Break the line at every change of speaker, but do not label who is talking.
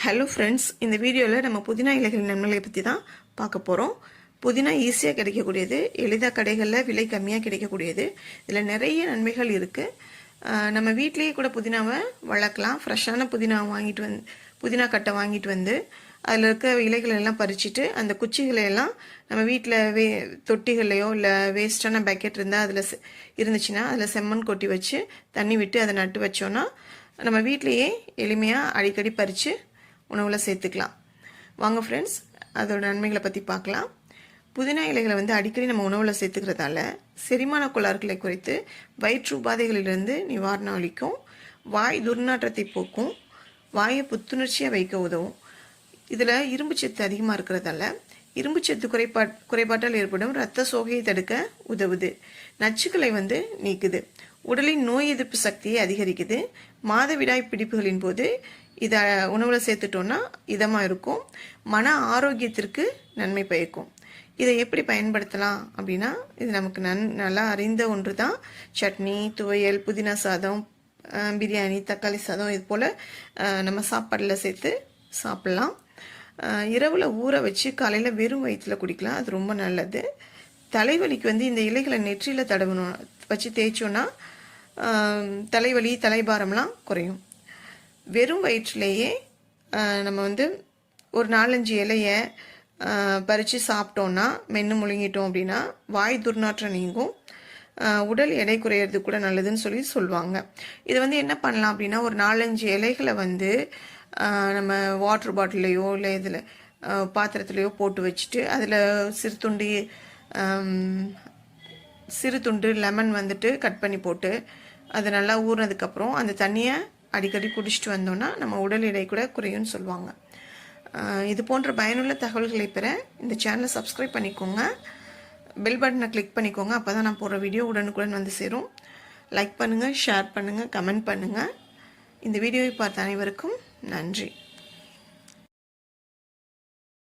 Hello friends, இந்த வீடியோவில் நம்ம புதினா இலைகளின் நன்மைகளை பற்றி தான் பார்க்க போகிறோம். புதினா ஈஸியாக கிடைக்கக்கூடியது, எளிதாக கடைகளில் விலை கம்மியாக கிடைக்கக்கூடியது. இதில் நிறைய நன்மைகள் இருக்குது. நம்ம வீட்லேயே கூட புதினாவை வளர்க்கலாம். ஃப்ரெஷ்ஷான புதினா புதினா கட்டை வாங்கிட்டு வந்து அதில் இருக்க இலைகளை எல்லாம் பறிச்சுட்டு அந்த குச்சிகளை எல்லாம் நம்ம வீட்டில் தொட்டிகள்லையோ இல்லை வேஸ்ட்டான பக்கெட் இருந்தால் அதில் இருந்துச்சுன்னா அதில் செம்மண் கொட்டி வச்சு தண்ணி விட்டு அதை நட்டு வச்சோன்னா நம்ம வீட்டிலையே எளிமையாக அடிக்கடி பறித்து உணவில் சேர்த்துக்கலாம். வாங்க ஃப்ரெண்ட்ஸ், அதோட நன்மைகளை பற்றி பார்க்கலாம். புதினா இலைகளை அடிக்கடி நம்ம உணவில் சேர்த்துக்கிறதால செரிமான கோளாறுகளை குறைத்து வயிற்று உபாதைகளிலிருந்து நிவாரணம் அளிக்கும், வாய் துர்நாற்றத்தை போக்கும், வாயை புத்துணர்ச்சியாக வைக்க உதவும். இதில் இரும்பு சத்து அதிகமாக இருக்கிறதால இரும்பு சத்து குறைபாட்டால் ஏற்படும் இரத்த சோகையை தடுக்க உதவுது. நச்சுக்களை நீக்குது. உடலின் நோய் எதிர்ப்பு சக்தியை அதிகரிக்குது. மாதவிடாய் பிடிப்புகளின் போது இதை உணவில் சேர்த்துட்டோன்னா இதமாக இருக்கும். மன ஆரோக்கியத்திற்கு நன்மை பயக்கும். இதை எப்படி பயன்படுத்தலாம் அப்படின்னா, இது நமக்கு நல்லா அறிந்த ஒன்று தான். சட்னி, துவையல், புதினா சாதம், பிரியாணி, தக்காளி சாதம், இது போல் நம்ம சாப்பாடில் சேர்த்து சாப்பிட்லாம். இரவில் ஊற வச்சு காலையில் வெறும் வயிற்றில் குடிக்கலாம். அது ரொம்ப நல்லது. தலைவலிக்கு இந்த இலைகளை நெற்றியில் தடவணும், வச்சு தேய்ச்சோன்னா தலைவலி, தலைபாரம்லாம் குறையும். வெறும் வயிற்றிலேயே நம்ம ஒரு 4-5 இலையை பறித்து சாப்பிட்டோன்னா, மென்று முழுங்கிட்டோம் அப்படின்னா வாய் துர்நாற்றம் நீங்கும். உடல் எடை குறையிறது கூட நல்லதுன்னு சொல்லுவாங்க. இது என்ன பண்ணலாம் அப்படின்னா, ஒரு 4-5 இலைகளை நம்ம வாட்டர் பாட்டிலையோ இல்லை இதில் பாத்திரத்துலையோ போட்டு வச்சுட்டு அதில் சிறு துண்டு லெமன் கட் பண்ணி போட்டு அது நல்லா ஊறினதுக்கப்புறம் அந்த தண்ணியை அடிக்கடி குடிச்சிட்டு வந்தோன்னா நம்ம உடல் எடை கூட குறையும்னு சொல்லுவாங்க. இது போன்ற பயனுள்ள தகவல்களை பெற இந்த சேனலை சப்ஸ்கிரைப் பண்ணிக்கோங்க. பெல் பட்டனை கிளிக் பண்ணிக்கோங்க. அப்போ தான் நான் போடுற வீடியோ உடனுக்குடன் சேரும். லைக் பண்ணுங்கள், ஷேர் பண்ணுங்கள், கமெண்ட் பண்ணுங்கள். இந்த வீடியோவை பார்த்த அனைவருக்கும் நன்றி.